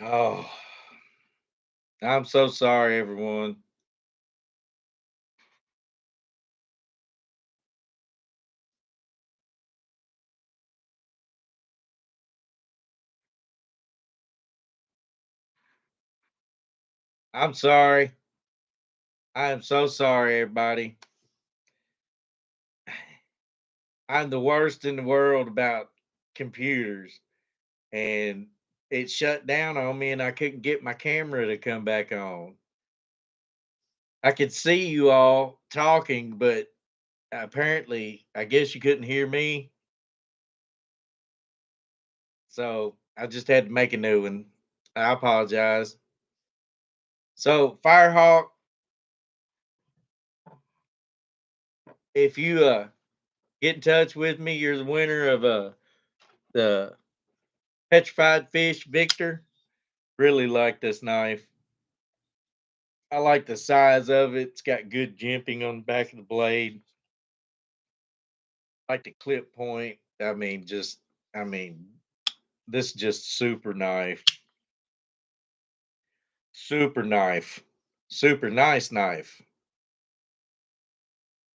Oh, I'm so sorry, everyone. I'm sorry. I am so sorry, everybody. I'm the worst in the world about computers, and it shut down on me, and I couldn't get my camera to come back on. I could see you all talking, but apparently, I guess you couldn't hear me. So I just had to make a new one. I apologize. So, Firehawk, if you get in touch with me, you're the winner of the petrified fish Victor. Really like this knife. I like the size of it. It's got good jimping on the back of the blade. Like the clip point. I mean, this is just super knife. Super knife. Super nice knife.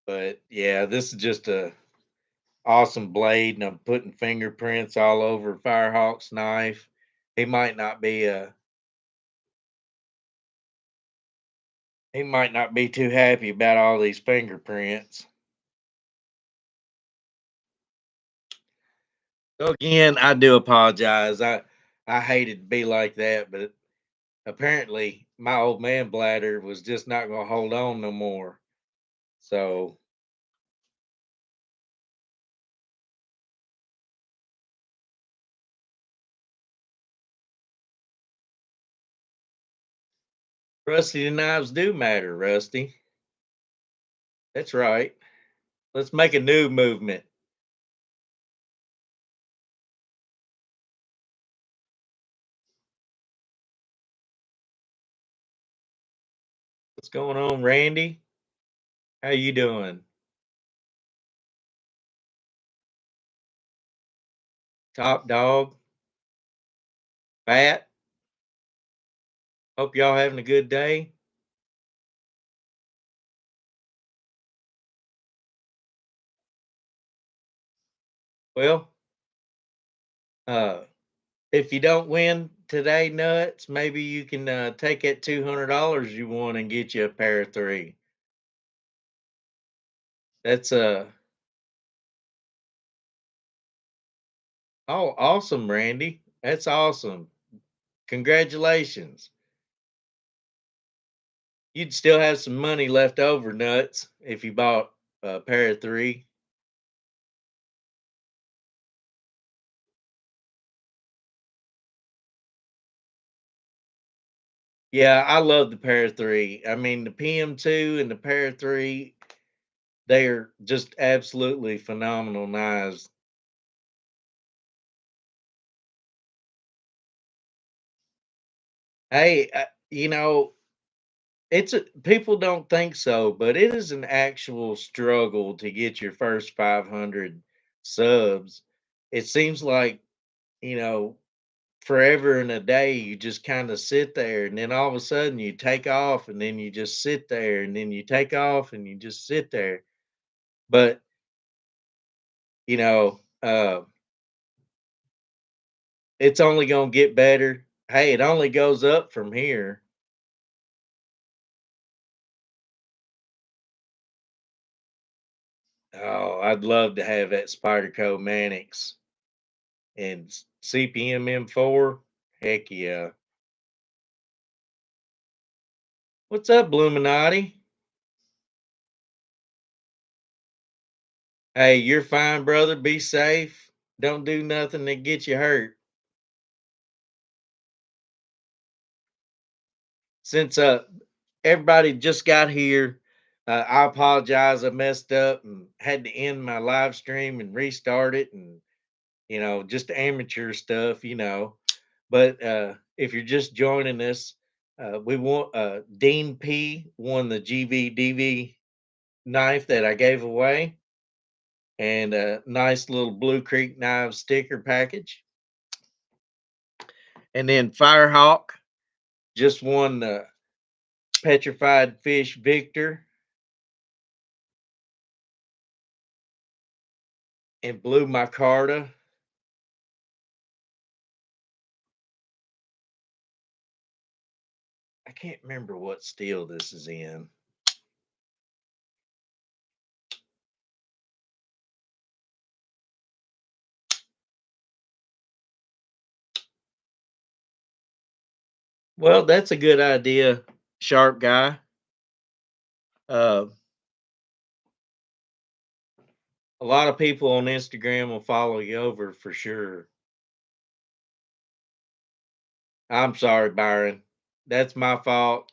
But yeah, this is just a awesome blade, and I'm putting fingerprints all over Firehawk's knife. He might not be he might not be too happy about all these fingerprints. So again, I do apologize. I hated to be like that, but apparently my old man bladder was just not going to hold on no more. So Rusty, the knives do matter, Rusty. That's right. Let's make a new movement. What's going on, Randy? How you doing? Top dog, fat. Hope y'all having a good day. Well, uh, if you don't win today, nuts, maybe you can take that $200 you won and get you a pair of three. That's oh, awesome, Randy. That's awesome. Congratulations. You'd still have some money left over, nuts, if you bought a pair of three. Yeah, I love the pair of three. I mean, the PM2 and the pair of three, they're just absolutely phenomenal knives. Hey, it's a people don't think so, but it is an actual struggle to get your first 500 subs. It seems like, you know, forever and a day you just kind of sit there, and then all of a sudden you take off, and then you just sit there, and then you take off and you just sit there. But, you know, it's only going to get better. Hey, it only goes up from here. Oh, I'd love to have that Spyderco Mannix and CPM M4. Heck yeah. What's up, Bluminati? Hey, you're fine, brother. Be safe. Don't do nothing that gets you hurt. Since everybody just got here, I apologize. I messed up and had to end my live stream and restart it, and just amateur stuff, But if you're just joining us, we want Dean P won the GVDV knife that I gave away, and a nice little Blue Creek knife sticker package. And then Firehawk just won the Petrified Fish Victor and Blue Micarta. I can't remember what steel this is in. Well, that's a good idea, sharp guy. Uh, a lot of people on Instagram will follow you over for sure. I'm sorry, Byron. That's my fault.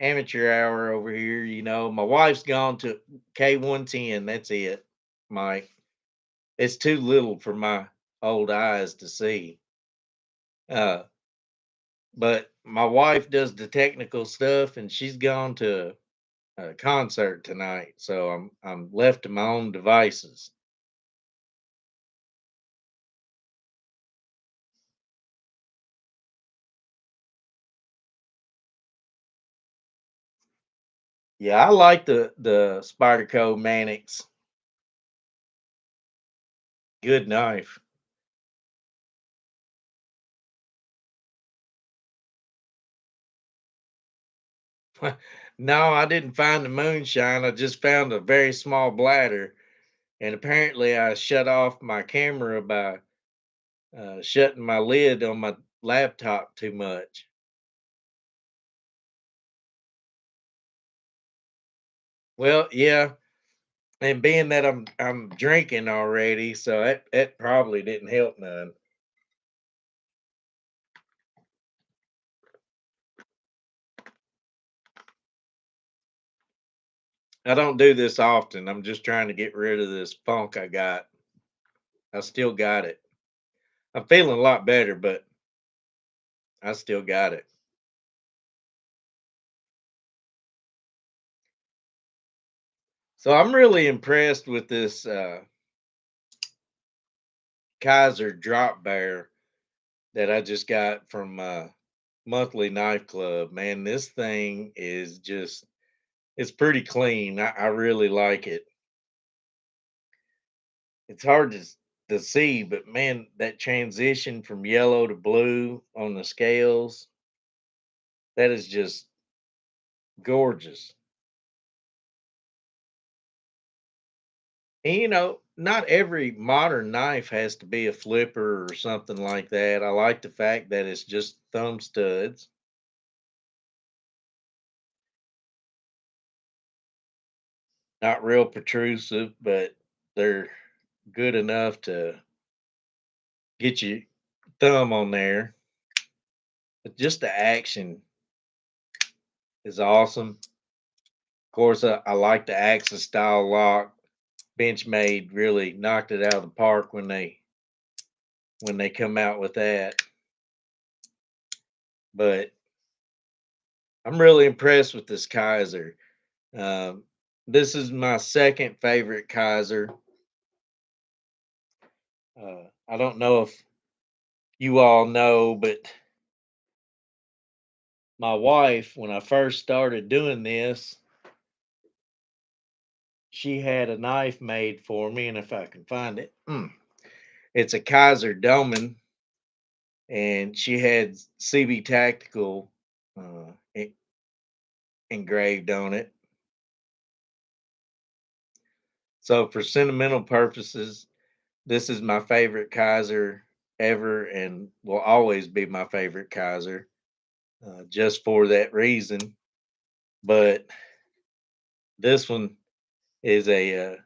Amateur hour over here. My wife's gone to K110. That's it, Mike. It's too little for my old eyes to see. Uh, but my wife does the technical stuff, and she's gone to a concert tonight, so I'm left to my own devices. Yeah, I like the Spyderco Mannix. Good knife. No, I didn't find the moonshine. I just found a very small bladder, and apparently I shut off my camera by shutting my lid on my laptop too much. Well, yeah, and being that I'm drinking already, so that probably didn't help none. I don't do this often. I'm just trying to get rid of this funk I got. I still got it. I'm feeling a lot better, but I still got it. So I'm really impressed with this Kaiser drop bear that I just got from Monthly Knife Club. Man, this thing is just it's pretty clean. I really like it. It's hard to see, but man, that transition from yellow to blue on the scales, that is just gorgeous. And not every modern knife has to be a flipper or something like that. I like the fact that it's just thumb studs. Not real protrusive, but they're good enough to get your thumb on there. But just the action is awesome. Of course, I like the Axis style lock. Benchmade really knocked it out of the park when they come out with that. But I'm really impressed with this Kaiser. Um, this is my second favorite Kaiser. I don't know if you all know, but my wife, when I first started doing this, she had a knife made for me, and if I can find it, it's a Kaiser Doman, and she had CB Tactical engraved on it. So for sentimental purposes, this is my favorite Kaiser ever, and will always be my favorite Kaiser, just for that reason. But this one is a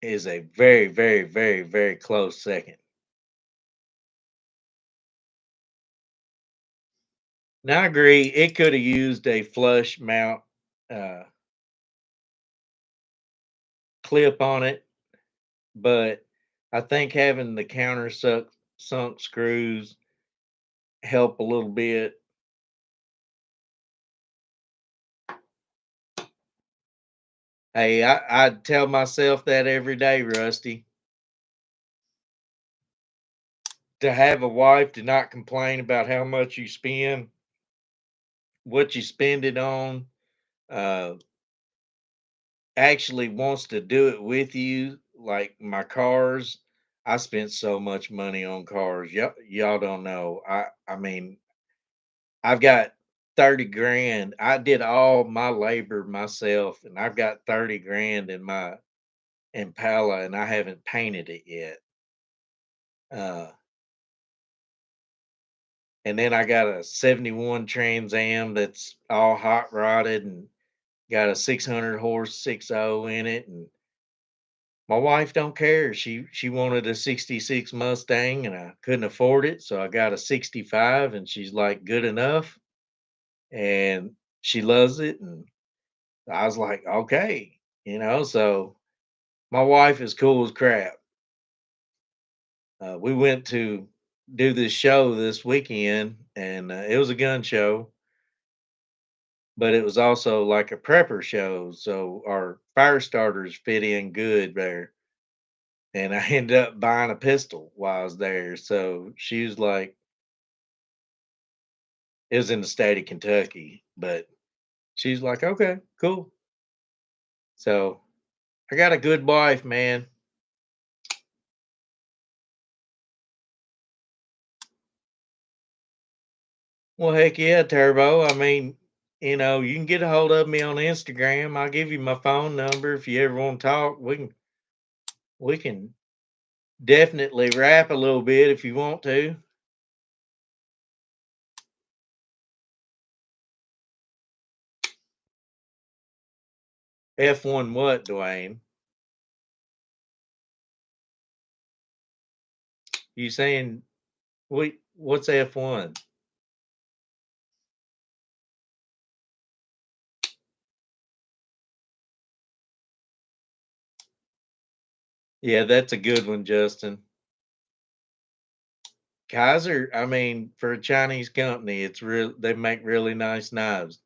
very, very, very, very close second. Now I agree, it could have used a flush mount uh, clip on it, but I think having the sunk screws help a little bit. Hey, I tell myself that every day, Rusty. to have a wife to not complain about how much you spend, what you spend it on, uh, actually wants to do it with you. Like my cars, I spent so much money on cars. Y'all don't know. I mean, I've got 30 grand. I did all my labor myself, and I've got 30 grand in my Impala, and I haven't painted it yet. Uh, and then I got a 71 Trans Am that's all hot rodded and got a 600 horse 6.0 in it. And my wife don't care. She wanted a 66 Mustang, and I couldn't afford it, so I got a 65, and she's like, good enough. And she loves it. And I was like, okay, so my wife is cool as crap. We went to do this show this weekend, and it was a gun show, but it was also like a prepper show. So our fire starters fit in good there. And I ended up buying a pistol while I was there. So she was like, it was in the state of Kentucky, but she's like, okay, cool. So I got a good wife, man. Well, heck yeah, Turbo. I mean, you can get a hold of me on Instagram. I'll give you my phone number if you ever want to talk. We can definitely rap a little bit if you want to. F1 what, Dwayne? You saying what's F1? Yeah, that's a good one, Justin. Kaiser, I mean, for a Chinese company, it's real they make really nice knives.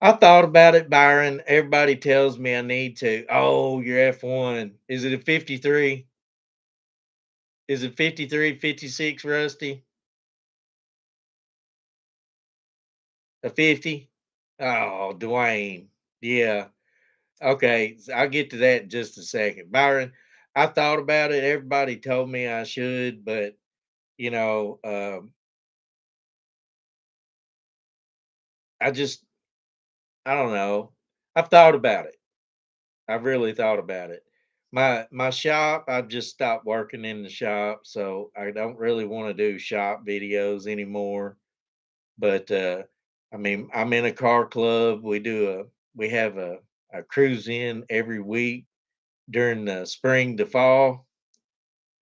I thought about it, Byron. Everybody tells me I need to. Oh, your F1. Is it a 53? Is it 53, 56, Rusty? A 50? Oh, Dwayne. Yeah. Okay. I'll get to that in just a second. Byron, I thought about it. Everybody told me I should, but you know, um, I just, I don't know. I've thought about it. I've really thought about it. My shop, I've just stopped working in the shop, so I don't really want to do shop videos anymore. But I mean, I'm in a car club. We have a cruise in every week during the spring to fall,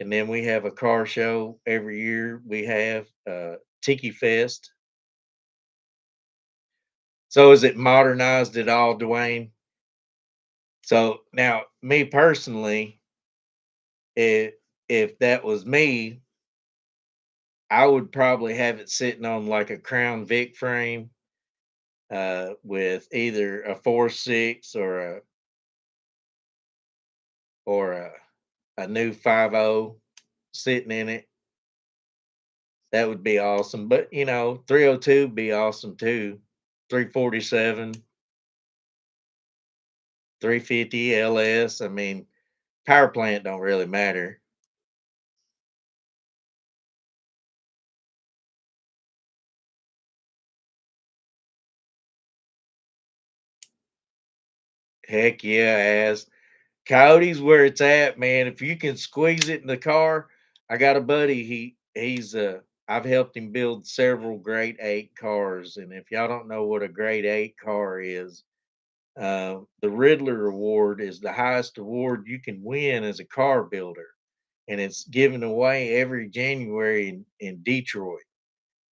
and then we have a car show every year. We have Tiki Fest. So is it modernized at all, Dwayne? So now, me personally, if if that was me, I would probably have it sitting on like a Crown Vic frame with either a 4.6 or a new 5.0 sitting in it. That would be awesome. But 302 would be awesome too. 347, 350 LS. I mean, power plant don't really matter. Heck yeah, as Coyote's where it's at, man. If you can squeeze it in the car, I got a buddy. He's I've helped him build several grade eight cars. And if y'all don't know what a grade eight car is, the Riddler Award is the highest award you can win as a car builder. And it's given away every January in Detroit.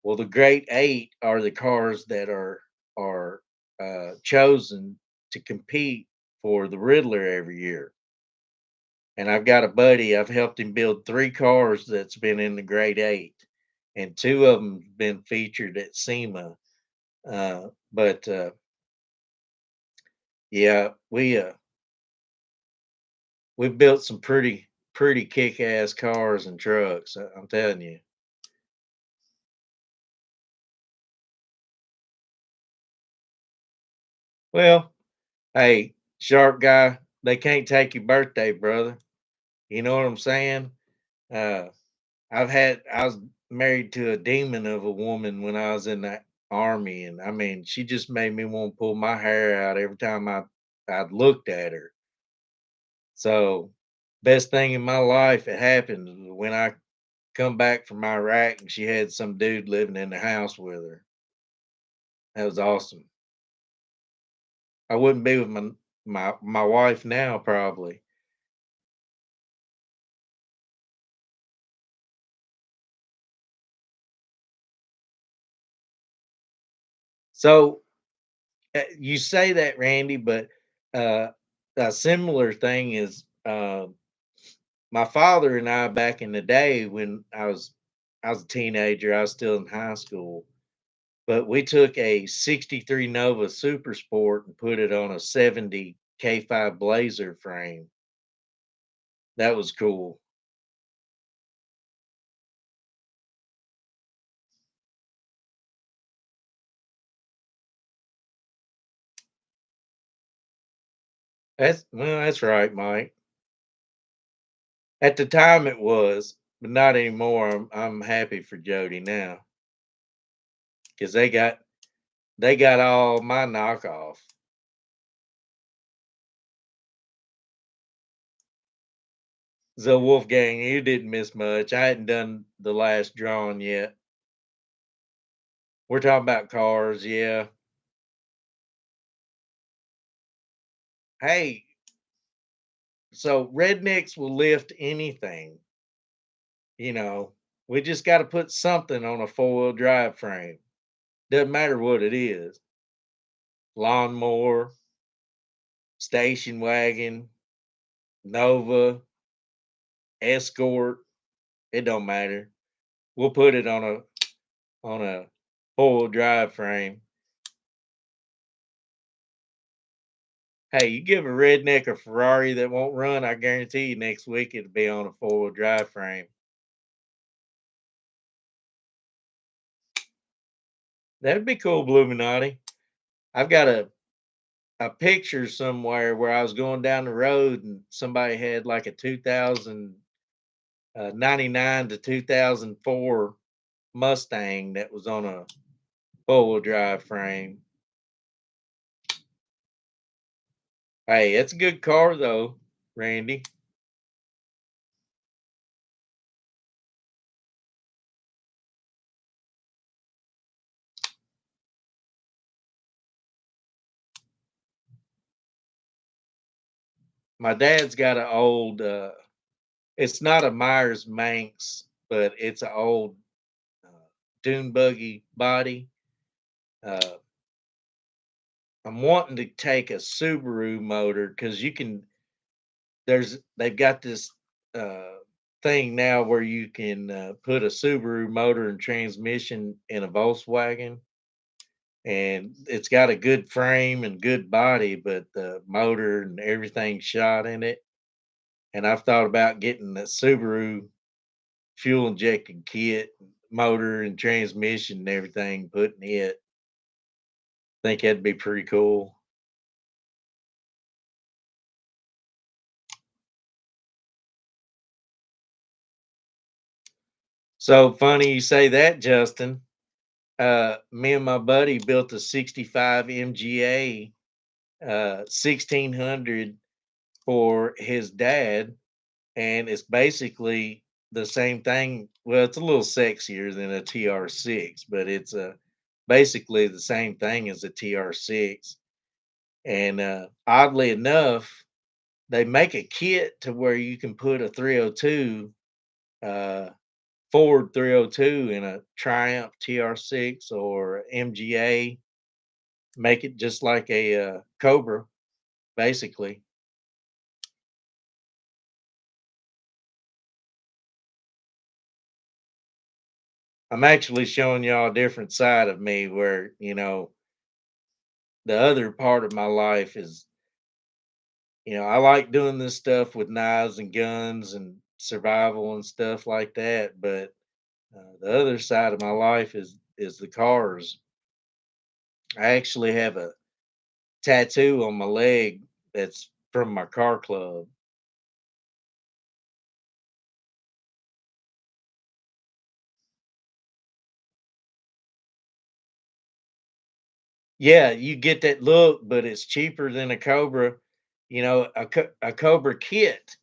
Well, the grade eight are the cars that are chosen to compete for the Riddler every year. And I've got a buddy, I've helped him build 3 cars that's been in the grade 8, and 2 of 'em been featured at SEMA. But yeah, we built some pretty kick ass cars and trucks. I'm telling you. Well, hey, sharp guy, they can't take your birthday, brother. You know what I'm saying? Uh, I was married to a demon of a woman when I was in the army, and I mean, she just made me want to pull my hair out every time I looked at her. So, best thing in my life it happened when I come back from Iraq and she had some dude living in the house with her. That was awesome. I wouldn't be with my wife now probably. So you say that, Randy, but uh, a similar thing is my father and I back in the day when I was a teenager. I was still in high school, but we took a '63 Nova Super Sport and put it on a '70 K5 Blazer frame. That was cool. That's right, Mike. At the time it was, but not anymore. I'm happy for Jody now because they got all my knockoff. So Wolfgang, you didn't miss much. I hadn't done the last drawing yet. We're talking about cars, yeah. Hey, so rednecks will lift anything, you know. We just got to put something on a four-wheel drive frame. Doesn't matter what it is. Lawnmower, station wagon, Nova, Escort, it don't matter. We'll put it on a four-wheel drive frame. Hey, you give a redneck a Ferrari that won't run, I guarantee you next week it'll be on a four-wheel drive frame. That'd be cool, Bluminati. I've got a picture somewhere where I was going down the road and somebody had like a 99 to 2004 Mustang that was on a four-wheel drive frame. Hey, it's a good car though, Randy. My dad's got an old it's not a Myers Manx, but it's an old uh, dune buggy body. Uh, I'm wanting to take a Subaru motor because you can. They've got this uh, thing now where you can put a Subaru motor and transmission in a Volkswagen, and it's got a good frame and good body, but the motor and everything's shot in it. And I've thought about getting the Subaru fuel injected kit, motor and transmission and everything, putting it. Think that'd be pretty cool. So funny you say that, Justin. Me and my buddy built a 65 MGA 1600 for his dad, and it's basically the same thing. Well, it's a little sexier than a TR6, but it's basically the same thing as a TR6. And oddly enough, they make a kit to where you can put a 302 uh, Ford 302 in a Triumph TR6 or MGA, make it just like a Cobra, basically. I'm actually showing y'all a different side of me where, you know, the other part of my life is, I like doing this stuff with knives and guns and survival and stuff like that. But the other side of my life is the cars. I actually have a tattoo on my leg that's from my car club. Yeah, you get that look, but it's cheaper than a Cobra. A Cobra kit,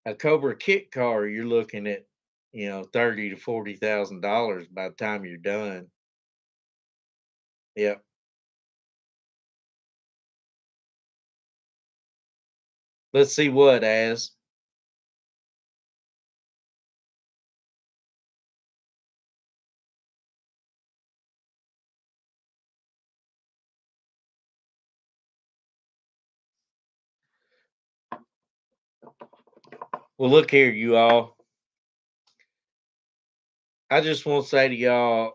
a Cobra kit car, you're looking at, 30 to $40,000 by the time you're done. Yep. Let's see what as. Well, look here, you all. I just want to say to y'all,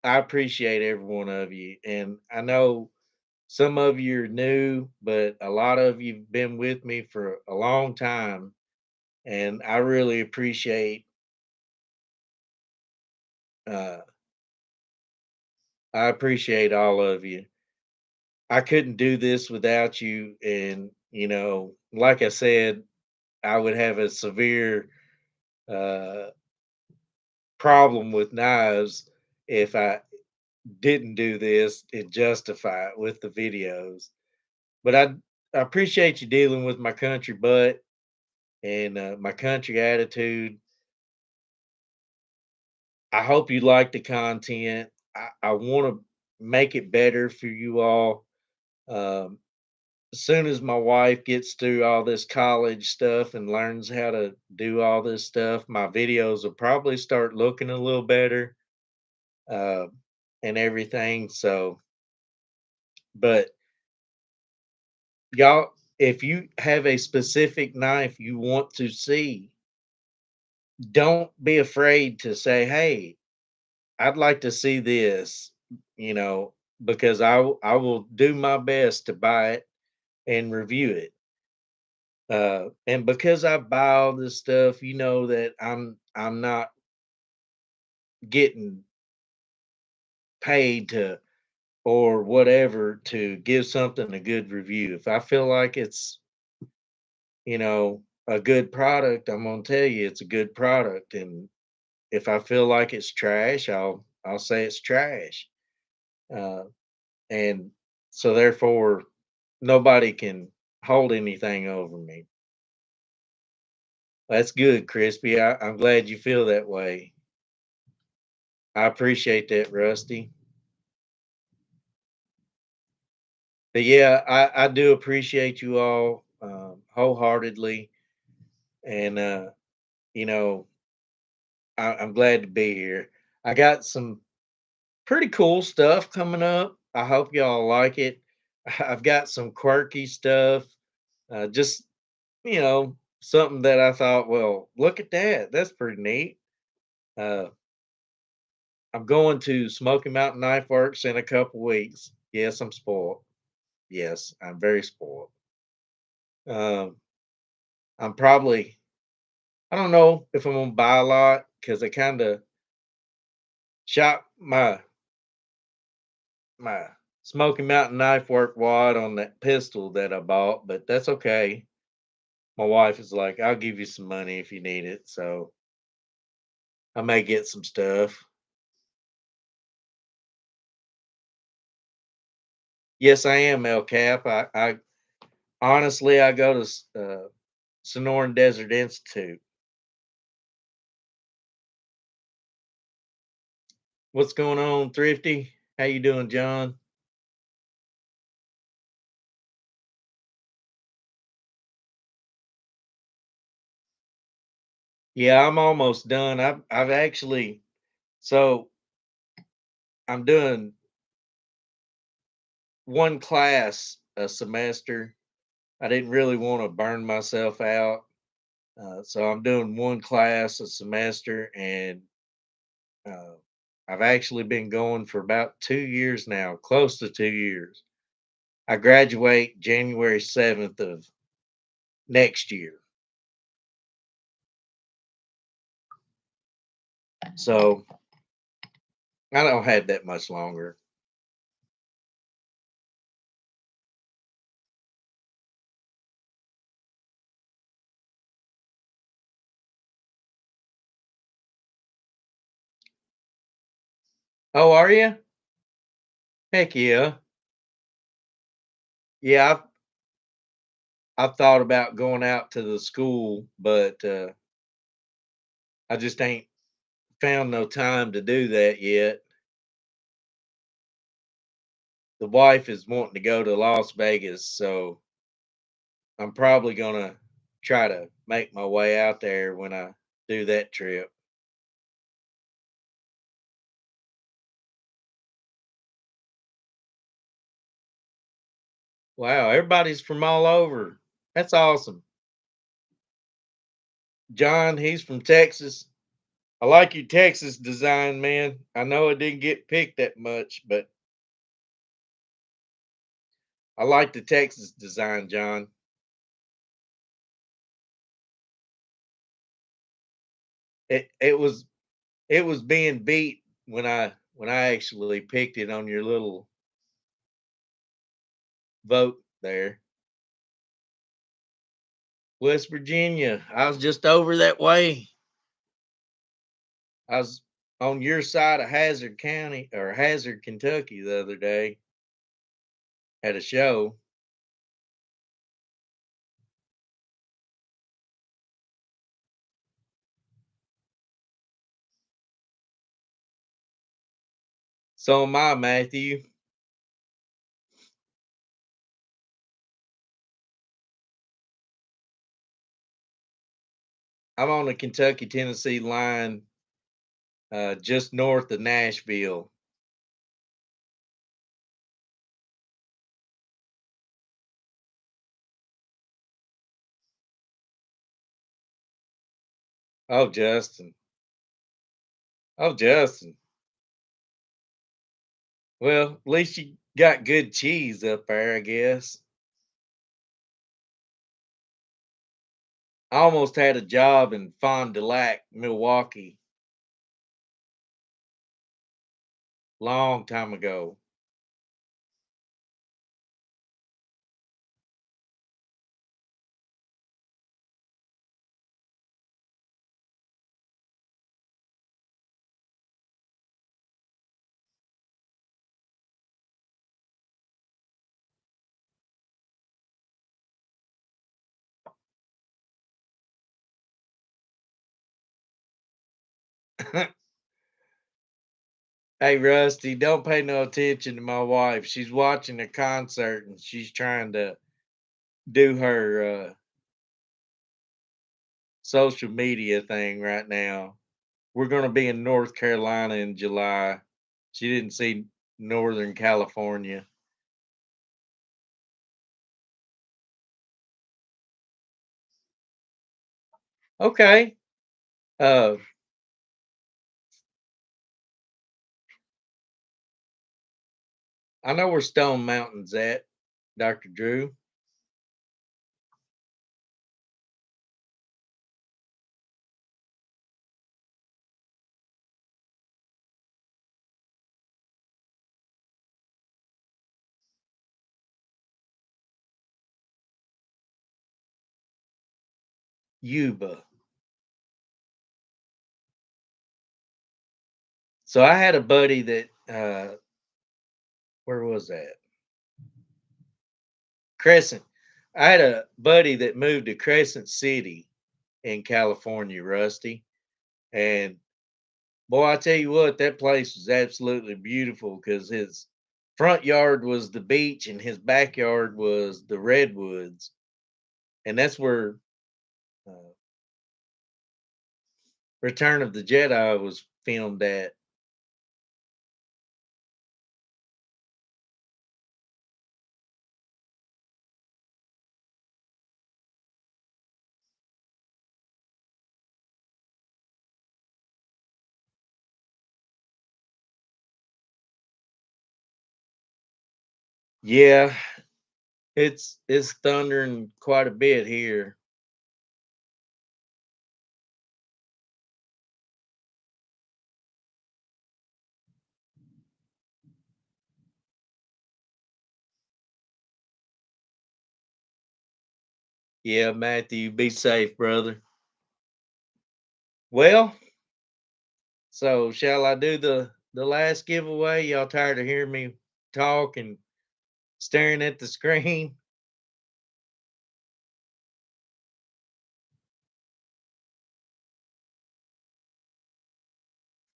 I appreciate every one of you, and I know some of you are new, but a lot of you've been with me for a long time, and I really appreciate uh, all of you. I couldn't do this without you, and like I said, I would have a severe uh, problem with knives if I didn't do this and justify it with the videos. But I appreciate you dealing with my country butt and my country attitude. I hope you like the content. I want to make it better for you all. Um, as soon as my wife gets through all this college stuff and learns how to do all this stuff, my videos will probably start looking a little better uh, and everything. So, but y'all, if you have a specific knife you want to see, don't be afraid to say, "Hey, I'd like to see this," you know, because I will do my best to buy it and review it. And because I buy all this stuff, you know that I'm not getting paid to or whatever to give something a good review. If I feel like it's, a good product, I'm gonna tell you it's a good product. And if I feel like it's trash, I'll say it's trash. Uh, and so therefore nobody can hold anything over me. That's good, Crispy. I'm glad you feel that way. I appreciate that, Rusty. But yeah, I do appreciate you all wholeheartedly, and you know I'm glad to be here. I got some pretty cool stuff coming up. I hope y'all like it. I've got some quirky stuff, just something that I thought, well, look at that. That's pretty neat. Uh, I'm going to Smoky Mountain Knife Works in a couple weeks. Yes, I'm spoiled. Yes, I'm very spoiled. Um, I'm probably, I don't know if I'm gonna buy a lot because I kind of shot my Smoky Mountain Knife Work wad on that pistol that I bought, but that's okay. My wife is like, I'll give you some money if you need it, so I may get some stuff. Yes, I am El Cap. I honestly I go to Sonoran Desert Institute. What's going on, Thrifty? How you doing, John? Yeah, I'm almost done. I've actually so I'm doing one class a semester. I didn't really want to burn myself out, so I'm doing one class a semester, and uh, I've actually been going for about 2 years now, close to 2 years. I graduate January 7th of next year. So I don't have that much longer. Oh, are you? Heck yeah. Yeah, I've thought about going out to the school, but I just ain't found no time to do that yet. The wife is wanting to go to Las Vegas, so I'm probably gonna try to make my way out there when I do that trip. Wow, everybody's from all over. That's awesome. John, he's from Texas. I like your Texas design, man. I know it didn't get picked that much, but I like the Texas design, John. It it was being beat when I actually picked it on your little vote there. West Virginia. I was just over that way. I was on your side of Hazard County or Hazard, Kentucky the other day at a show. So am I, Matthew. I'm on the Kentucky Tennessee line, just north of Nashville. Oh, Justin. Oh, Justin. Well, at least you got good cheese up there, I guess. I almost had a job in Fond du Lac, Milwaukee, long time ago. Hey, Rusty, don't pay no attention to my wife. She's watching a concert and she's trying to do her social media thing right now. We're going to be in North Carolina in July. She didn't see Northern California. Okay. Uh, I know where Stone Mountain's at, Dr. Drew. Yuba. So I had a buddy that, where was that? Crescent. I had a buddy that moved to Crescent City in California, Rusty. And boy, I tell you what, that place was absolutely beautiful because his front yard was the beach and his backyard was the redwoods. And that's where uh, Return of the Jedi was filmed at. Yeah. It's thundering quite a bit here. Yeah, Matthew, be safe, brother. Well, so shall I do the last giveaway? Y'all tired of hearing me talk and staring at the screen?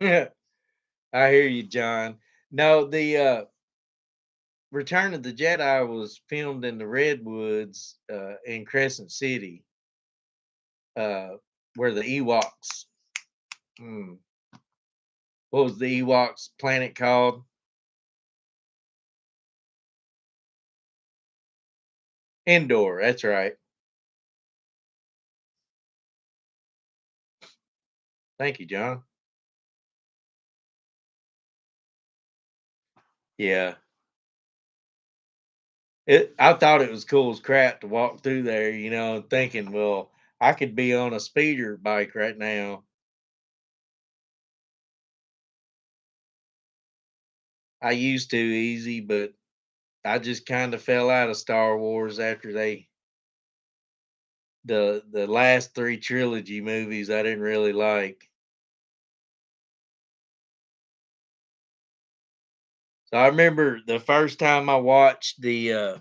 I hear you, John. No, the Return of the Jedi was filmed in the Redwoods in Crescent City, uh, where the Ewoks. Hmm, what was the Ewoks planet called? Endor. That's right. Thank you, John. Yeah, I thought it was cool as crap to walk through there, thinking, well, I could be on a speeder bike right now. I used to easy, but I just kind of fell out of Star Wars after the last three trilogy movies I didn't really like. So I remember the first time I watched the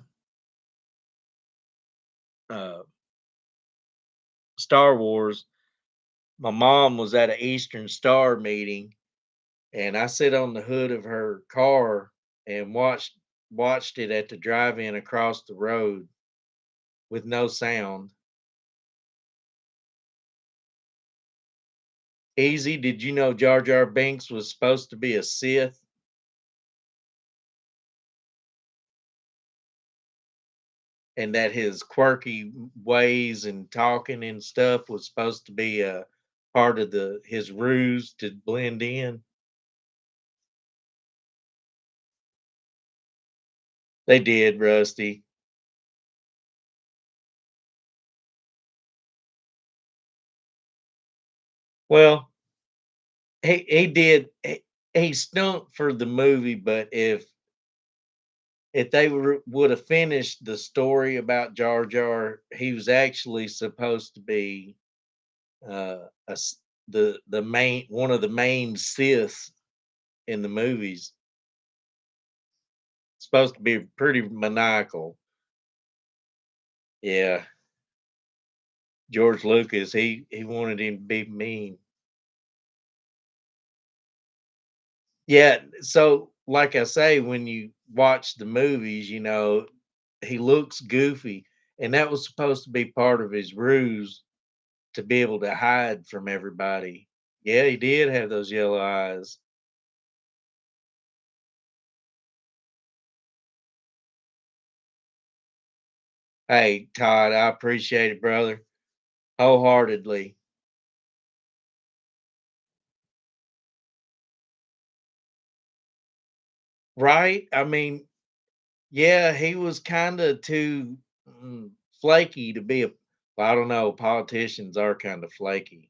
uh, Star Wars, my mom was at an Eastern Star meeting, and I sit on the hood of her car and watched it at the drive-in across the road with no sound. Easy, did you know Jar Jar Binks was supposed to be a Sith and that his quirky ways and talking and stuff was supposed to be a part of the his ruse to blend in? They did, Rusty. Well, he did he stunk for the movie, but if they would have finished the story about Jar Jar, he was actually supposed to be the main one of the main Siths in the movies. Supposed to be pretty maniacal. Yeah, George Lucas, he wanted him to be mean. Yeah, so like I say, when you watch the movies, he looks goofy, and that was supposed to be part of his ruse to be able to hide from everybody. Yeah, he did have those yellow eyes. Hey, Todd, I appreciate it, brother, wholeheartedly. Right? I mean, yeah, he was kinda too, flaky to be a well, I don't know, politicians are kinda flaky.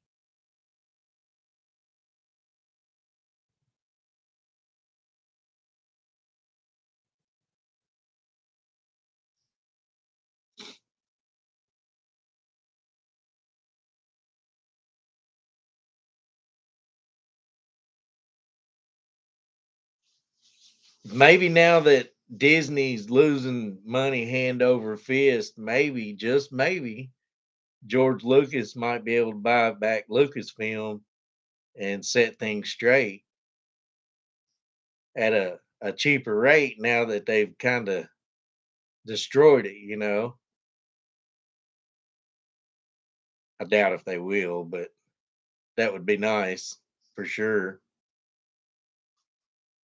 Maybe now that Disney's losing money hand over fist, maybe, just maybe, George Lucas might be able to buy back Lucasfilm and set things straight at a cheaper rate now that they've kinda destroyed it. I doubt if they will, but that would be nice for sure.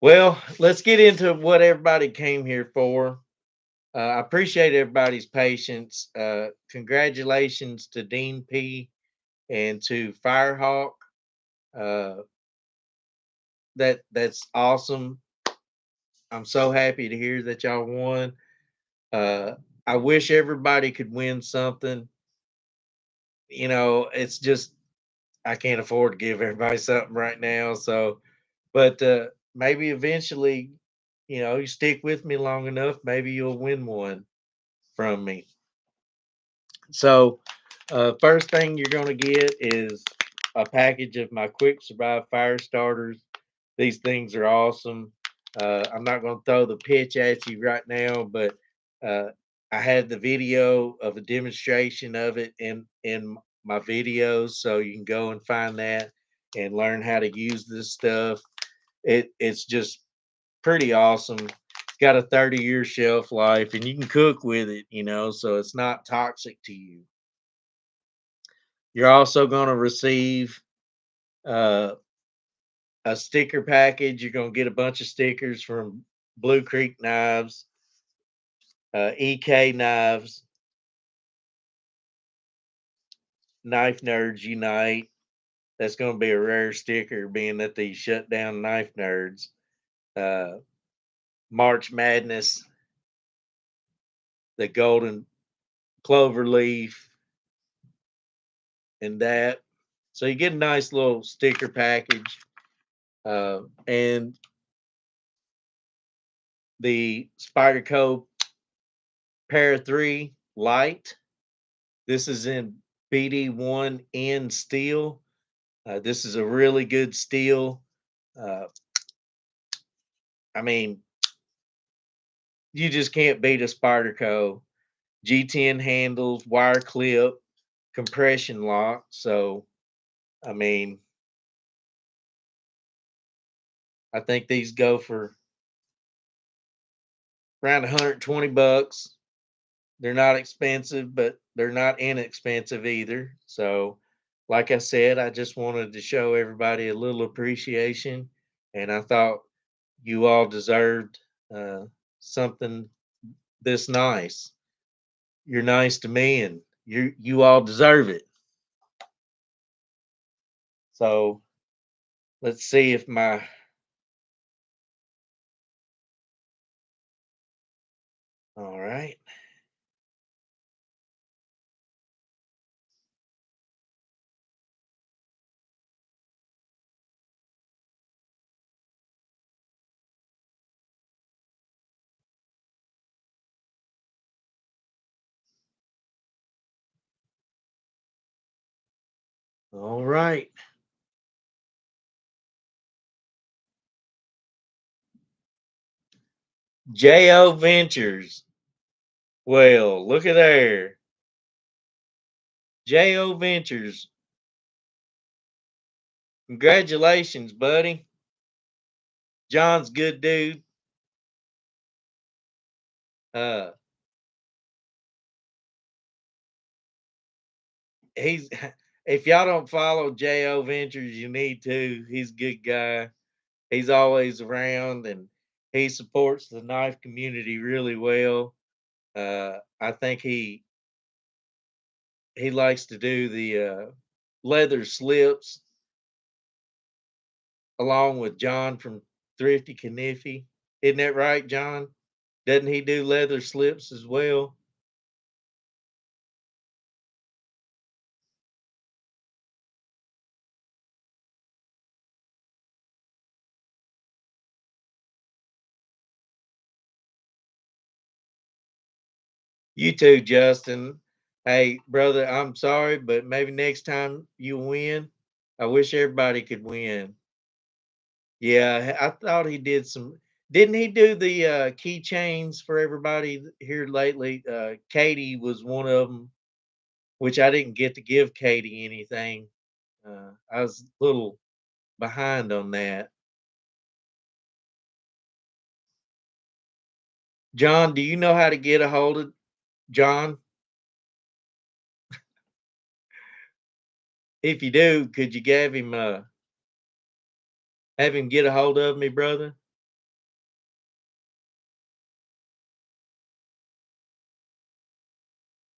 Well, let's get into what everybody came here for. I appreciate everybody's patience. Congratulations to Dean P and to Firehawk. Uh, that's awesome. I'm so happy to hear that y'all won. Uh, I wish everybody could win something. It's just I can't afford to give everybody something right now. So, but maybe eventually, you stick with me long enough, maybe you'll win one from me. So, first thing you're going to get is a package of my Quick Survive fire starters. These things are awesome. I'm not going to throw the pitch at you right now, but uh, I had the video of a demonstration of it in my videos, so you can go and find that and learn how to use this stuff. It's just pretty awesome. It's got a 30-year shelf life, and you can cook with it, so it's not toxic to you. You're also going to receive uh, a sticker package. You're going to get a bunch of stickers from Blue Creek Knives, EK Knives, Knife Nerds Unite. That's going to be a rare sticker, being that they shut down Knife Nerds. Uh, March Madness, the Golden Clover Leaf, and that. So you get a nice little sticker package. And the Spyderco Para 3 Light. This is in BD1N steel. This is a really good steel. Uh, I mean, you just can't beat a Spyderco. G10 handles, wire clip, compression lock. So, I mean, I think these go for around 120 bucks. They're not expensive, but they're not inexpensive either. So, like I said, I just wanted to show everybody a little appreciation, and I thought you all deserved uh, something this nice. You're nice to me, and you all deserve it. So let's see if my all right, all right. Jo Ventures. Well, look at there. Jo Ventures. Congratulations, buddy. John's good dude. Uh, he's if y'all don't follow Jo Ventures, you need to. He's a good guy. He's always around, and he supports the knife community really well. I think he likes to do the leather slips along with John from Thrifty Kniffy. Isn't that right, John? Doesn't he do leather slips as well? You too, Justin. Hey, brother, I'm sorry, but maybe next time you win. I wish everybody could win. Yeah, I thought he did some. Didn't he do the keychains for everybody here lately? Katie was one of them, which I didn't get to give Katie anything. I was a little behind on that. John, do you know how to get a hold of John? If you do, could you have him get a hold of me, brother?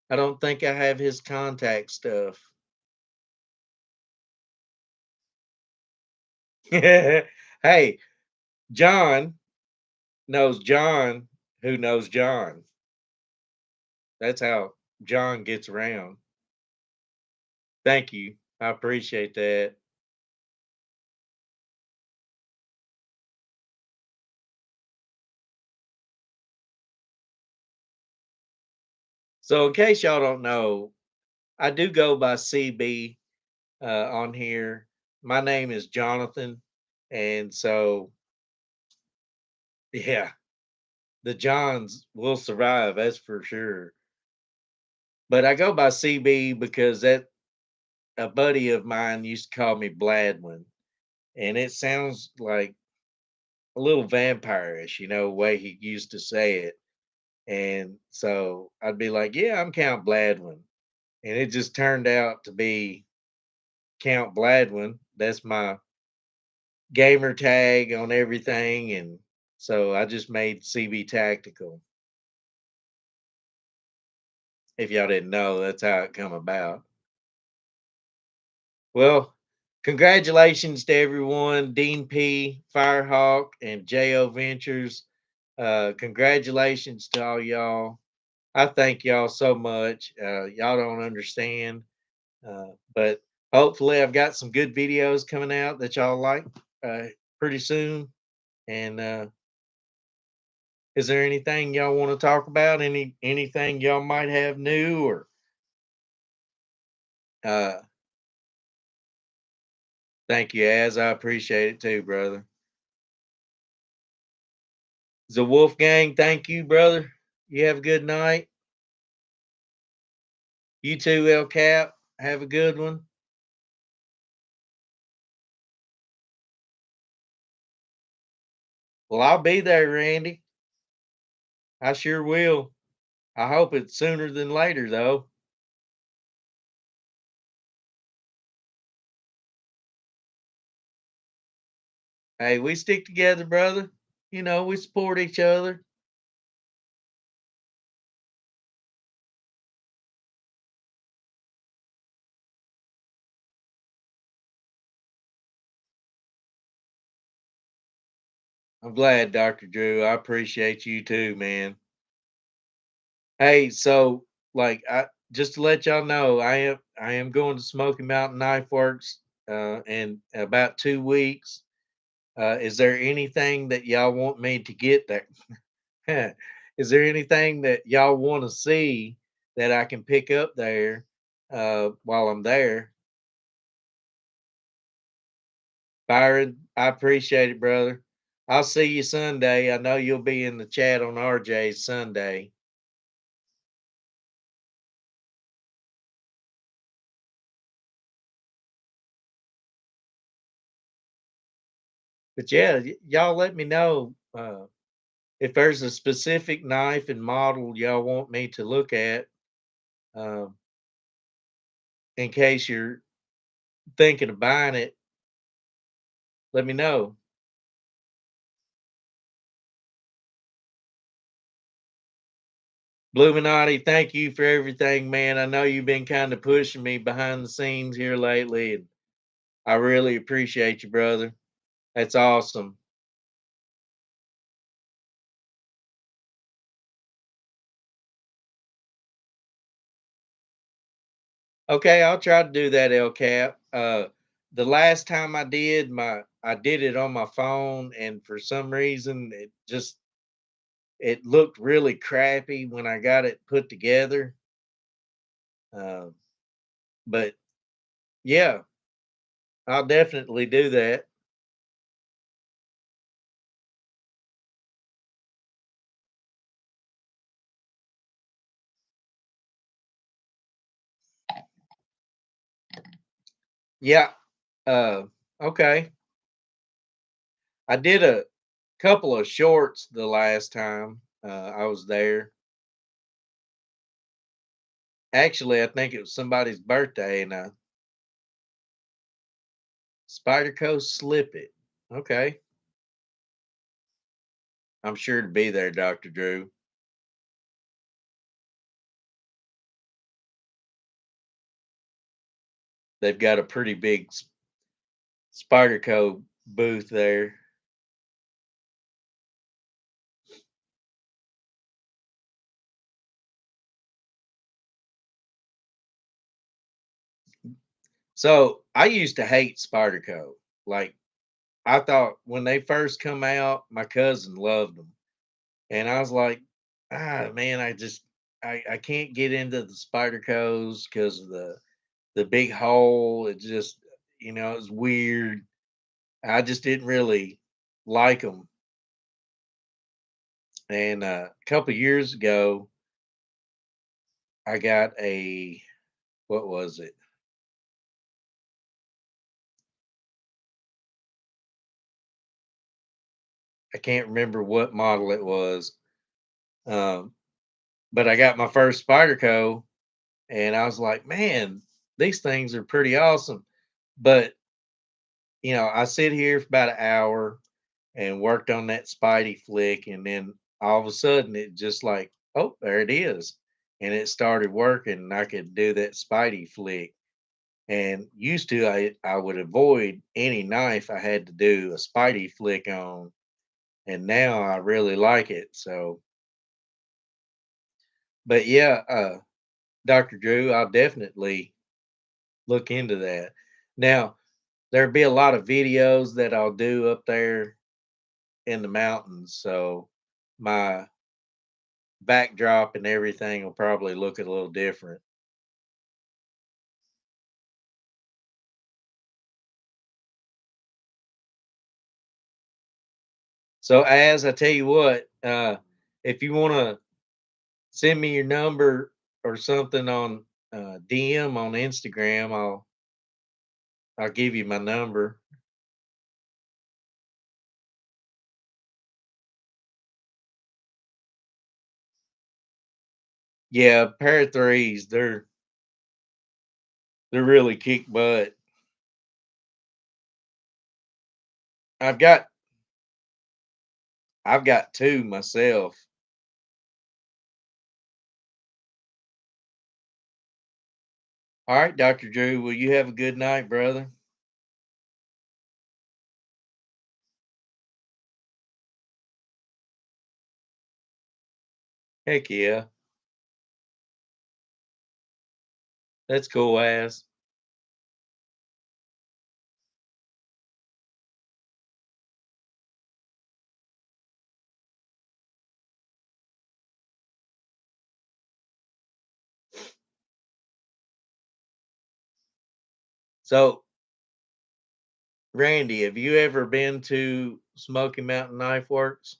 I don't think I have his contact stuff. Hey, John knows John who knows John. That's how John gets around. Thank you. I appreciate that. So, in case y'all don't know, I do go by CB on here. My name is Jonathan. And so, yeah, the Johns will survive, that's for sure. But I go by CB because that a buddy of mine used to call me Bladwin. And it sounds like a little vampirish, way he used to say it. And so I'd be like, yeah, I'm Count Bladwin. And it just turned out to be Count Bladwin. That's my gamer tag on everything. And so I just made CB Tactical. If y'all didn't know, that's how it come about. Well, congratulations to everyone, Dean P, Firehawk, and JO Ventures. Congratulations to all y'all. I thank y'all so much. Y'all don't understand. But hopefully, I've got some good videos coming out that y'all like uh, pretty soon. And is there anything y'all want to talk about? Anything y'all might have new or uh, thank you, as I appreciate it too, brother. The Wolfgang, thank you, brother. You have a good night. You too, El Cap. Have a good one. Well, I'll be there, Randy. I sure will. I hope it's sooner than later, though. Hey, we stick together, brother. We support each other. I'm glad, Dr. Drew. I appreciate you too, man. Hey, so like I just to let y'all know, I am going to Smoky Mountain Knife Works in about 2 weeks. Is there anything that y'all want me to get there? Is there anything that y'all want to see that I can pick up there while I'm there? Byron, I appreciate it, brother. I'll see you Sunday. I know you'll be in the chat on RJ's Sunday. But yeah, y'all let me know if there's a specific knife and model y'all want me to look at um, in case you're thinking of buying it. Let me know. Bluminati, thank you for everything, man. I know you've been kind of pushing me behind the scenes here lately, and I really appreciate you, brother. That's awesome. Okay, I'll try to do that, El Cap. The last time I did it on my phone, and for some reason, it looked really crappy when I got it put together. Uh, but yeah, I'll definitely do that. Yeah. Uh, okay. I did a couple of shorts the last time I was there. Actually, I think it was somebody's birthday, and Spider Coast slip it. Okay, I'm sure to be there, Doctor Drew. They've got a pretty big Spider Co booth there. So I used to hate Spyderco. Like I thought when they first come out, my cousin loved them, and I was like, man, I can't get into the Spydercos because of the big hole. It just it's weird. I just didn't really like them. And a couple years ago, I got a what was it? I can't remember what model it was. Um, but I got my first Spyderco, and I was like, man, these things are pretty awesome. But I sit here for about an hour and worked on that Spidey flick, and then all of a sudden it just like, oh, there it is, and it started working, and I could do that Spidey flick. And used to, I would avoid any knife I had to do a Spidey flick on, and now I really like it. So, but yeah, Dr. Drew, I'll definitely look into that. Now, there'll be a lot of videos that I'll do up there in the mountains, so my backdrop and everything will probably look a little different. So, as I tell you what, if you want to send me your number or something on DM on Instagram, I'll give you my number. Yeah, pair of threes, they're really kick butt. I've got I've got two myself. All right, Dr. Drew. Well, you have a good night, brother. Heck yeah. That's cool ass. So, Randy, have you ever been to Smoky Mountain Knife Works?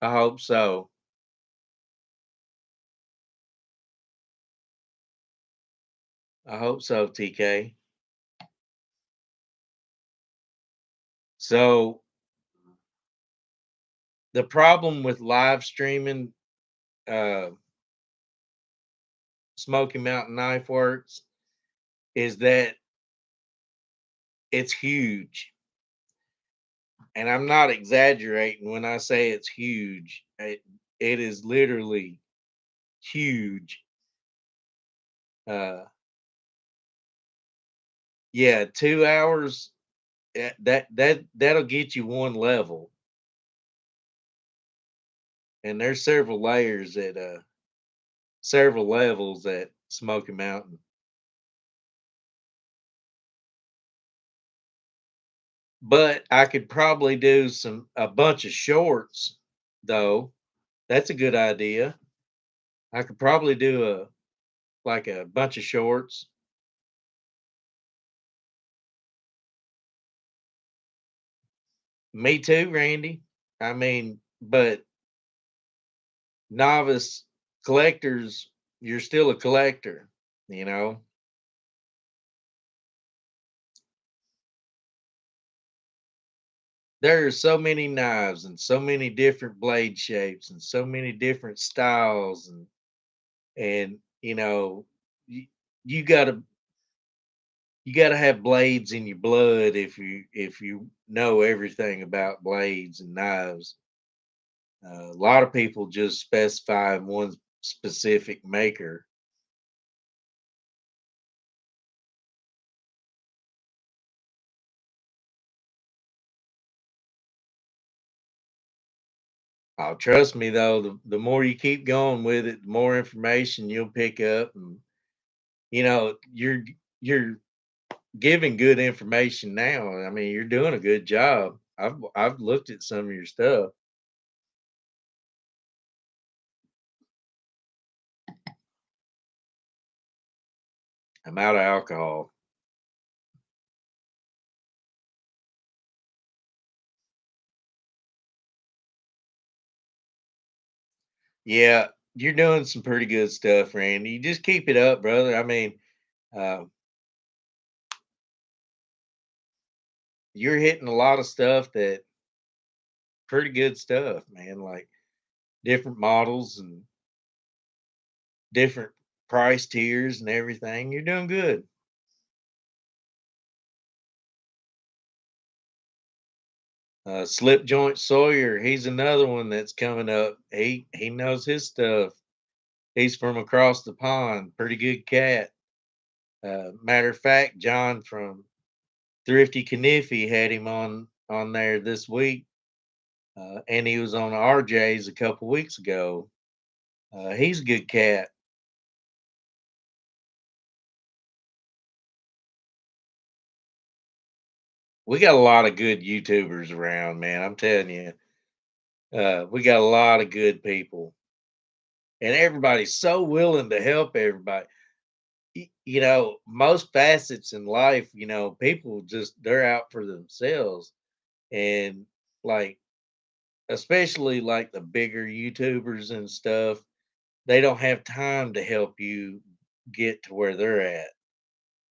I hope so. I hope so, TK. So, the problem with live streaming uh, Smoky Mountain Knife Works is that it's huge. And I'm not exaggerating when I say it's huge. It is literally huge. Uh, yeah, 2 hours. That'll get you one level, and there's several levels at Smoky Mountain. But I could probably do a bunch of shorts though. That's a good idea. I could probably do a bunch of shorts. Me too, Randy. I mean, but novice collectors, you're still a collector, you know. There are so many knives and so many different blade shapes and so many different styles and you, you gotta you gotta have blades in your blood if you know everything about blades and knives. A lot of people just specify one specific maker. Oh, trust me though, the more you keep going with it, the more information you'll pick up, and you're giving good information now. I mean, you're doing a good job. I've looked at some of your stuff. I'm out of alcohol. Yeah, you're doing some pretty good stuff, Randy. You just keep it up, brother. I mean, uh, you're hitting a lot of stuff that pretty good stuff, man. Like different models and different price tiers and everything. You're doing good. Slip Joint Sawyer, he's another one that's coming up. He knows his stuff. He's from across the pond. Pretty good cat. Matter of fact, John from Thrifty Kniffy had him on there this week, and he was on RJ's a couple weeks ago. He's a good cat. We got a lot of good YouTubers around, man. I'm telling you, we got a lot of good people, and everybody's so willing to help everybody. Most facets in life, people just they're out for themselves, and like especially like the bigger YouTubers and stuff, they don't have time to help you get to where they're at.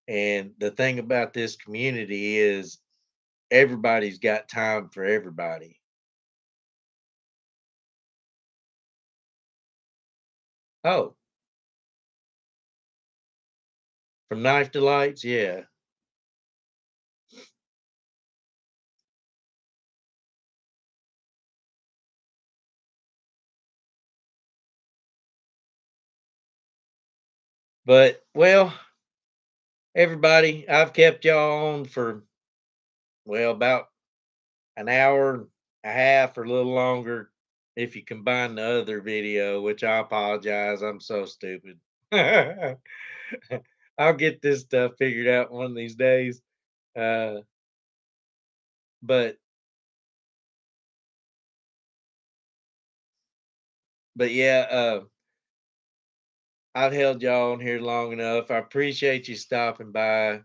And the thing about this community is everybody's got time for everybody. Oh, from Knife Delights, yeah. But well, everybody, I've kept y'all on for about an hour and a half or a little longer if you combine the other video, which I apologize. I'm so stupid. I'll get this stuff figured out one of these days. Uh, but yeah, I've held y'all on here long enough. I appreciate you stopping by.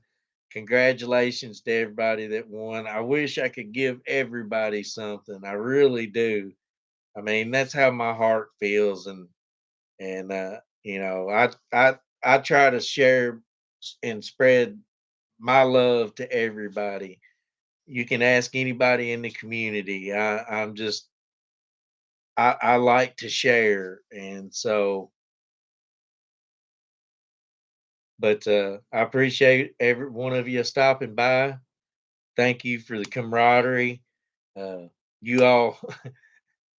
Congratulations to everybody that won. I wish I could give everybody something. I really do. I mean, that's how my heart feels, and I try to share and spread my love to everybody. You can ask anybody in the community. I like to share, and so but I appreciate every one of you stopping by. Thank you for the camaraderie. Uh, you all,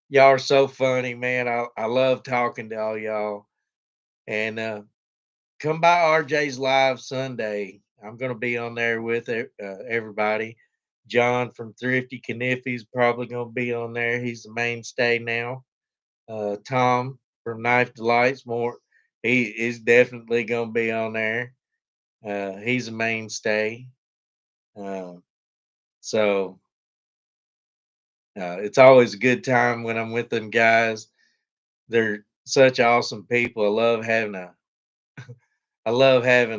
y'all are so funny, man. I love talking to all y'all. And come by RJ's live Sunday. I'm going to be on there with everybody. John from Thrifty Kniffy's probably going to be on there. He's the mainstay now. Tom from Knife Delights, he is definitely going to be on there. He's a mainstay. Um, so it's always a good time when I'm with them guys. They're such awesome people. I love having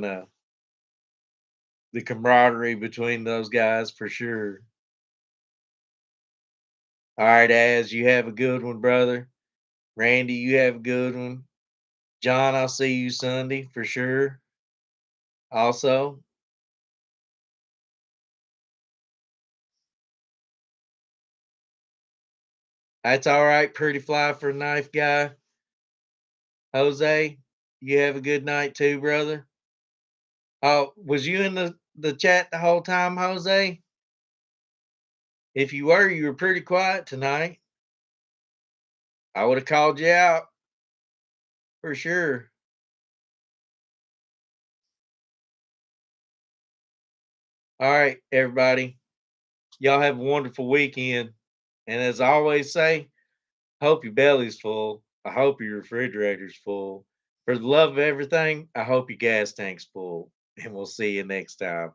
the camaraderie between those guys for sure. All right, Az, you have a good one, brother. Randy, you have a good one. John, I'll see you Sunday for sure. Also, that's all right. Pretty fly for a knife guy. Jose, you have a good night too, brother. Oh, was you in the chat the whole time, Jose? If you were pretty quiet tonight. I would have called you out for sure. All right, everybody. Y'all have a wonderful weekend. And as I always say, Hope your belly's full. I hope your refrigerator's full. For the love of everything, I hope your gas tank's full. And we'll see you next time.